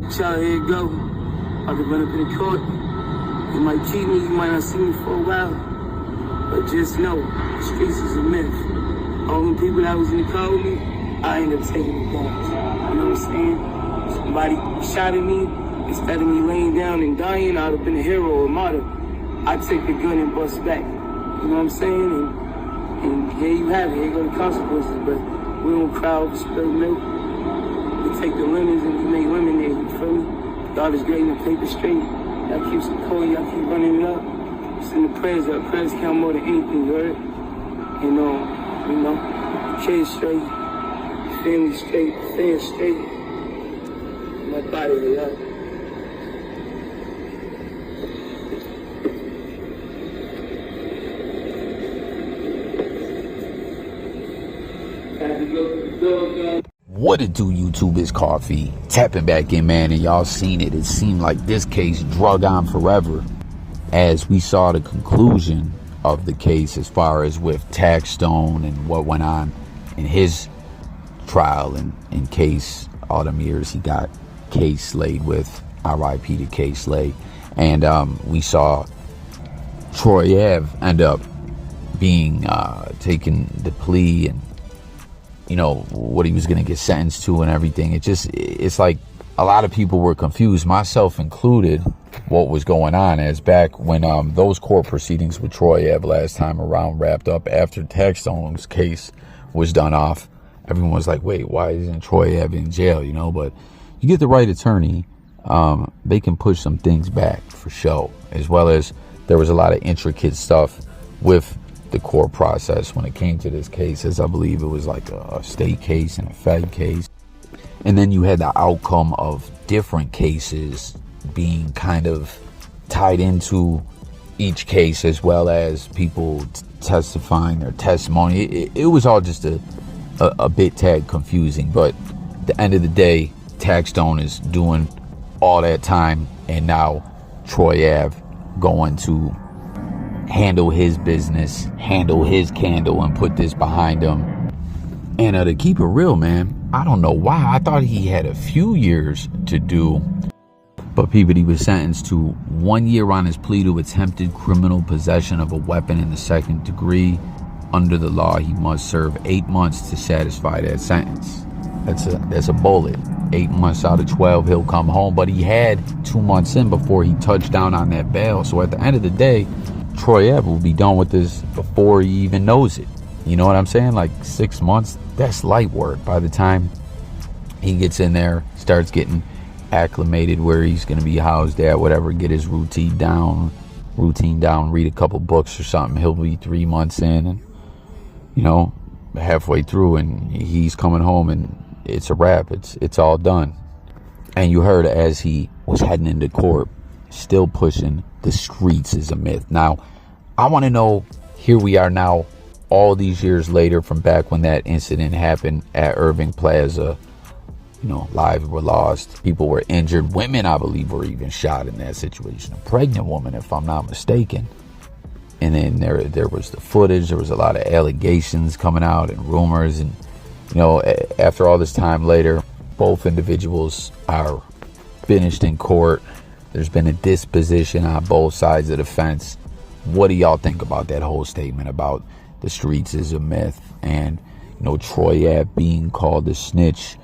Child, here you go. I could run up in the court. You might keep me, you might not see me for a while. But just know, the streets is a myth. All the people that was in the car with me, I ended up taking the guns. You know what I'm saying? Somebody shot at me. Instead of me laying down and dying, I'd have been a hero or a martyr. I take the gun and bust back. You know what I'm saying? And here you have it. Here go the consequences. But we don't cry over spilled milk. We take the lemons and we make lemonade. You feel me? God is great and the paper straight. Y'all keep supporting. Y'all keep running it up. Send the prayers up. Prayers count more than anything, you heard? And you know, kids straight, family straight, fans straight. My body, yeah. What it do, YouTube? Is Coffee tapping back in, man, and y'all seen it. It seemed like this case drug on forever as we saw the conclusion of the case as far as with Taxstone and what went on in his trial and in case all them years he got case slayed with, R.I.P. to case slay. And we saw Troy Ave end up being taking the plea and you know what he was going to get sentenced to and everything. It's like a lot of people were confused, myself included, what was going on. As back when those court proceedings with Troy Ave last time around wrapped up after Taxstone's case was done off, everyone was like, wait, why isn't Troy Ave in jail? You know, but you get the right attorney, they can push some things back for show, as well as there was a lot of intricate stuff with the court process when it came to this case, as I believe it was like a state case and a fed case. And then you had the outcome of different cases being kind of tied into each case, as well as people testifying their testimony. It was all just a bit tad confusing, but at the end of the day, Taxstone is doing all that time, and now Troy Ave going to handle his business, handle his candle, and put this behind him. And to keep it real, man, I don't know why. I thought he had a few years to do. But Peabody was sentenced to 1 year on his plea to attempted criminal possession of a weapon in the second degree. Under the law, he must serve 8 months to satisfy that sentence. That's a bullet. 8 months out of 12, he'll come home. But he had 2 months in before he touched down on that bail. So at the end of the day, Troy Ave will be done with this before he even knows it. You know what I'm saying? Like 6 months, that's light work. By the time he gets in there, starts getting acclimated where he's going to be housed at, whatever, get his routine down, read a couple books or something, he'll be 3 months in and, you know, halfway through, and he's coming home and it's a wrap. It's all done. And you heard as he was heading into court, still pushing the streets is a myth. Now, I want to know, here we are now, all these years later, from back when that incident happened at Irving Plaza. You know, lives were lost, people were injured, women, I believe, were even shot in that situation. A pregnant woman, if I'm not mistaken. And then there was the footage, there was a lot of allegations coming out and rumors, and you know, after all this time later, both individuals are finished in court. There's been a disposition on both sides of the fence. What do y'all think about that whole statement about the streets is a myth, and you know, Troy Ave being called a snitch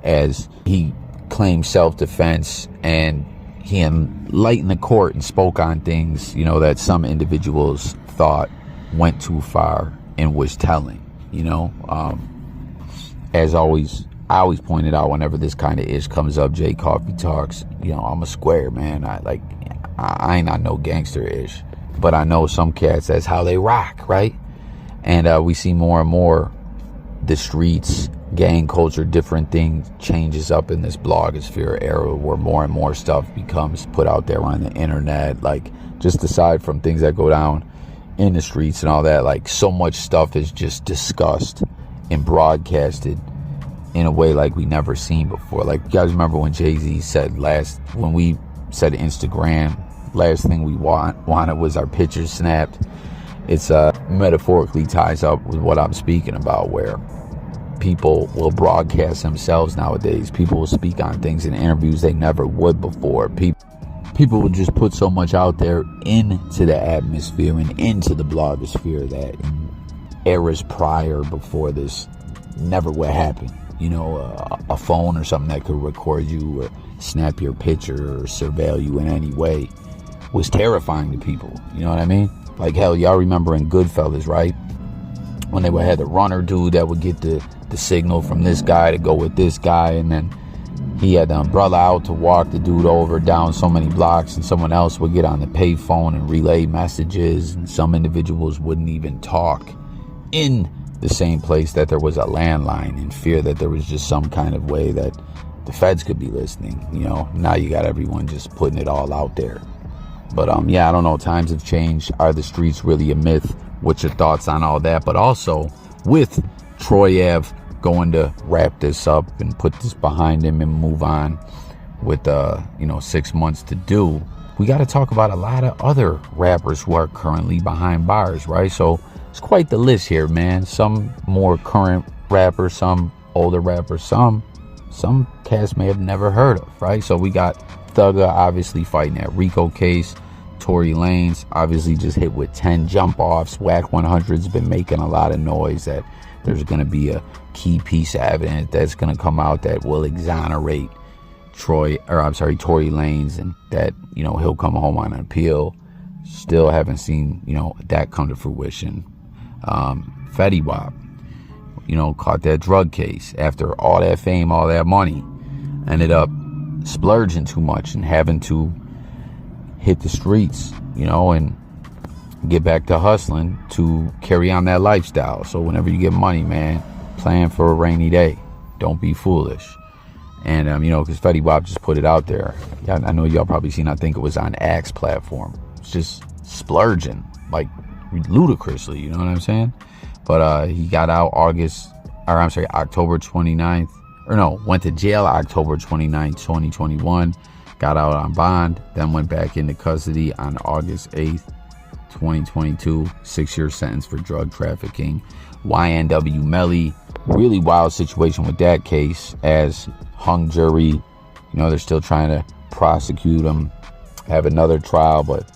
as he claimed self-defense, and he enlightened the court and spoke on things, you know, that some individuals thought went too far and was telling, you know. As always, I always pointed out whenever this kind of ish comes up, Jay Coffee Talks, you know, I'm a square, man. I ain't not no gangster ish, but I know some cats, that's how they rock, right? And we see more and more the streets, gang culture, different things changes up in this blogosphere era where more and more stuff becomes put out there on the internet. Like, just aside from things that go down in the streets and all that, like, so much stuff is just discussed and broadcasted in a way like we never seen before. Like, you guys remember when Jay-Z said when we said Instagram, last thing we wanted was our pictures snapped. It's metaphorically ties up with what I'm speaking about, where people will broadcast themselves nowadays. People will speak on things in interviews they never would before. People will just put so much out there into the atmosphere and into the blogosphere that in eras prior, before this, never would happen. You know, a phone or something that could record you or snap your picture or surveil you in any way was terrifying to people. You know what I mean? Like, hell, y'all remember in Goodfellas, right? When they had the runner dude that would get the signal from this guy to go with this guy, and then he had the umbrella out to walk the dude over down so many blocks, and someone else would get on the payphone and relay messages, and some individuals wouldn't even talk in the same place that there was a landline, in fear that there was just some kind of way that the feds could be listening. You know, now you got everyone just putting it all out there. But yeah, I don't know, times have changed. Are the streets really a myth? What's your thoughts on all that? But also, with Troy Ave going to wrap this up and put this behind him and move on with 6 months to do, we got to talk about a lot of other rappers who are currently behind bars, right? So it's quite the list here, man. Some more current rappers, some older rappers, some cats may have never heard of, right? So we got Thugger obviously fighting that RICO case. Tory Lanez obviously just hit with 10 jump offs. Whack 100's been making a lot of noise that there's going to be a key piece of evidence that's going to come out that will exonerate Tory Lanez, and that, you know, he'll come home on an appeal. Still haven't seen, you know, that come to fruition. Fetty Wap, you know, caught that drug case after all that fame, all that money, ended up splurging too much and having to hit the streets, you know, and get back to hustling to carry on that lifestyle. So whenever you get money, man, plan for a rainy day. Don't be foolish. And you know, because Fetty Wap just put it out there. I know y'all probably seen, I think it was on Axe platform. It's just splurging like ludicrously, you know what I'm saying? But he got out October 29th, went to jail October 29th, 2021, got out on bond, then went back into custody on August 8th, 2022, 6-year sentence for drug trafficking. YNW Melly, really wild situation with that case, as hung jury, you know, they're still trying to prosecute him, have another trial, but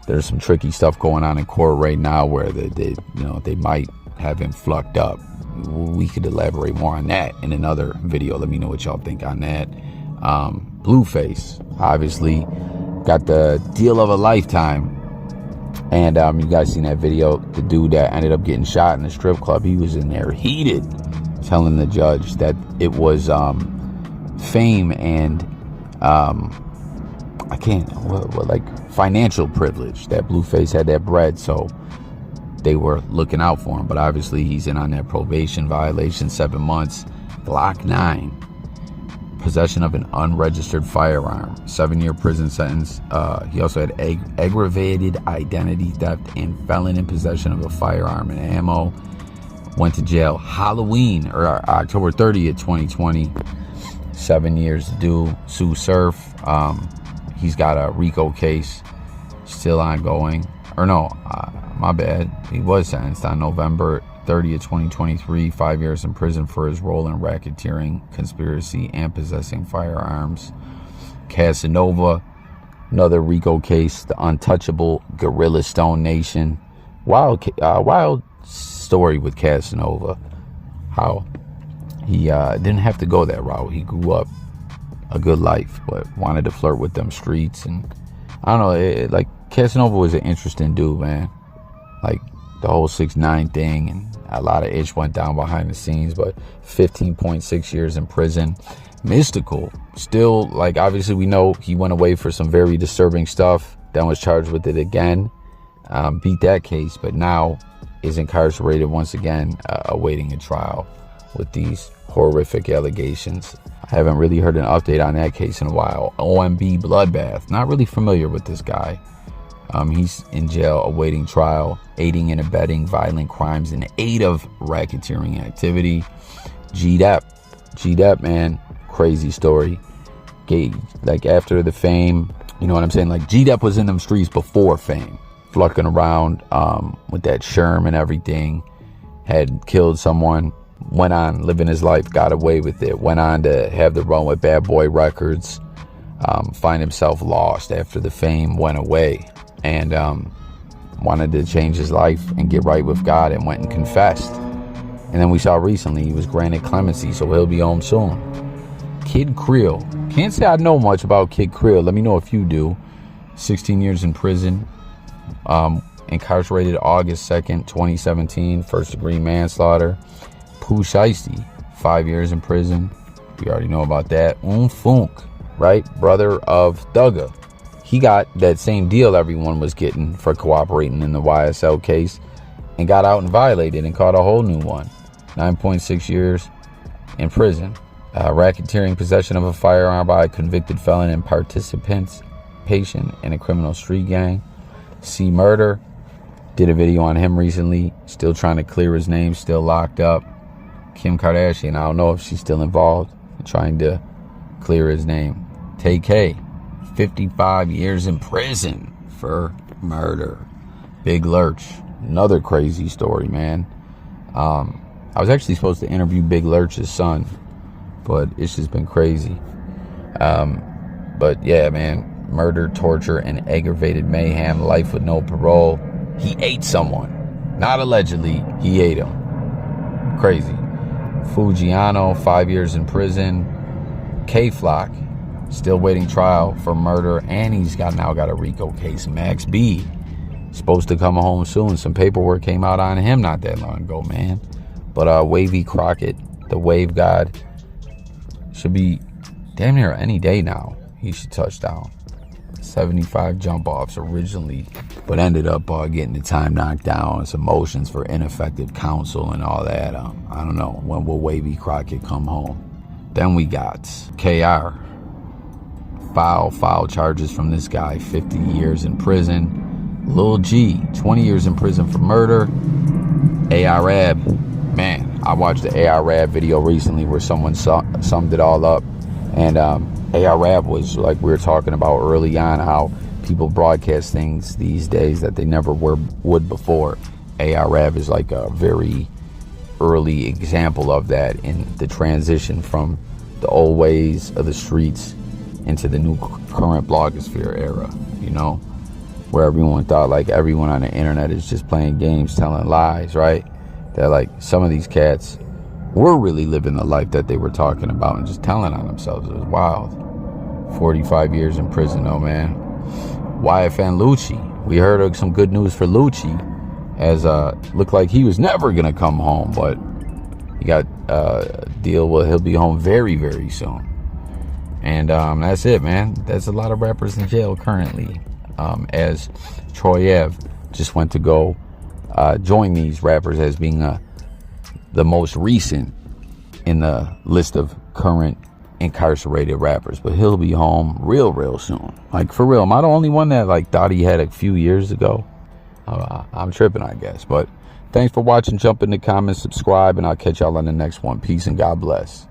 there's some tricky stuff going on in court right now where they might have him flucked up. We could elaborate more on that in another video. Let me know what y'all think on that. Blueface obviously got the deal of a lifetime, and you guys seen that video, the dude that ended up getting shot in the strip club. He was in there heated, telling the judge that it was fame and financial privilege, that Blueface had that bread, so they were looking out for him. But obviously he's in on that probation violation, 7 months. Glock 9, possession of an unregistered firearm, 7-year prison sentence. He also had aggravated identity theft and felon in possession of a firearm and ammo. Went to jail October 30th, 2020. 7 years to do. Sue Surf. He's got a RICO case still ongoing. My bad. He was sentenced on November 30th, 2023. 5 years in prison for his role in racketeering, conspiracy, and possessing firearms. Casanova, another RICO case. The untouchable Gorilla Stone Nation. Wild story with Casanova. How he didn't have to go that route. He grew up a good life, but wanted to flirt with them streets. And I don't know, Casanova was an interesting dude, man. Like the whole 6ix9ine thing, and a lot of ish went down behind the scenes, but 15.6 years in prison. Mystical. Still, obviously we know he went away for some very disturbing stuff, then was charged with it again, beat that case, but now is incarcerated once again, awaiting a trial with these horrific allegations. I haven't really heard an update on that case in a while. OMB Bloodbath, not really familiar with this guy. He's in jail awaiting trial, aiding and abetting violent crimes in aid of racketeering activity. G-Dep, man, crazy story. After the fame, you know what I'm saying? G-Dep was in them streets before fame, flunking around with that Sherm and everything. Had killed someone, went on living his life, got away with it, went on to have the run with Bad Boy Records, find himself lost after the fame went away, and wanted to change his life and get right with God, and went and confessed. And then we saw recently he was granted clemency, so he'll be home soon. Kid Creole. Can't say I know much about Kid Creole. Let me know if you do. 16 years in prison. Incarcerated August 2nd, 2017. First-degree manslaughter. Pooh Shiesty. 5 years in prison. We already know about that. Funk, right? Brother of Thugger. He got that same deal everyone was getting for cooperating in the YSL case, and got out and violated and caught a whole new one. 9.6 years in prison. Racketeering, possession of a firearm by a convicted felon and participation in a criminal street gang. C Murder. Did a video on him recently. Still trying to clear his name. Still locked up. Kim Kardashian. I don't know if she's still involved in trying to clear his name. Tay K. 55 years in prison for murder. Big Lurch. Another crazy story, man. I was actually supposed to interview Big Lurch's son, but it's just been crazy. But yeah, man. Murder, torture, and aggravated mayhem. Life with no parole. He ate someone. Not allegedly. He ate him. Crazy. Fujiano, 5 years in prison. K-Flock, still waiting trial for murder, and he's now got a RICO case. Max B, supposed to come home soon. Some paperwork came out on him not that long ago, man. But Wavy Crockett, the Wave God, should be damn near any day now. He should touch down. 75 jump offs originally, but ended up getting the time knocked down. Some motions for ineffective counsel and all that. I don't know, when will Wavy Crockett come home? Then we got KR. Foul charges from this guy. 50 years in prison. Lil G, 20 years in prison for murder. A.I.R.A.B. Man, I watched the A.I.R.A.B. video recently where someone summed it all up. And A.I.R.A.B. was, like we were talking about early on, how people broadcast things these days that they never would before. A.I.R.A.B. is like a very early example of that in the transition from the old ways of the streets into the new current blogosphere era, you know, where everyone thought like everyone on the internet is just playing games, telling lies, right? That like some of these cats were really living the life that they were talking about and just telling on themselves. It was wild. 45 years in prison though, man. YFN Lucci. We heard some good news for Lucci, as looked like he was never gonna come home, but he got a deal where he'll be home very, very soon. And that's it, man. There's a lot of rappers in jail currently, as Troy Ave just went to go join these rappers as being the most recent in the list of current incarcerated rappers. But he'll be home real soon. Like, for real. Am I the only one that like thought he had a few years ago? I'm tripping, I guess. But thanks for watching. Jump in the comments, subscribe, and I'll catch y'all on the next one. Peace and God bless.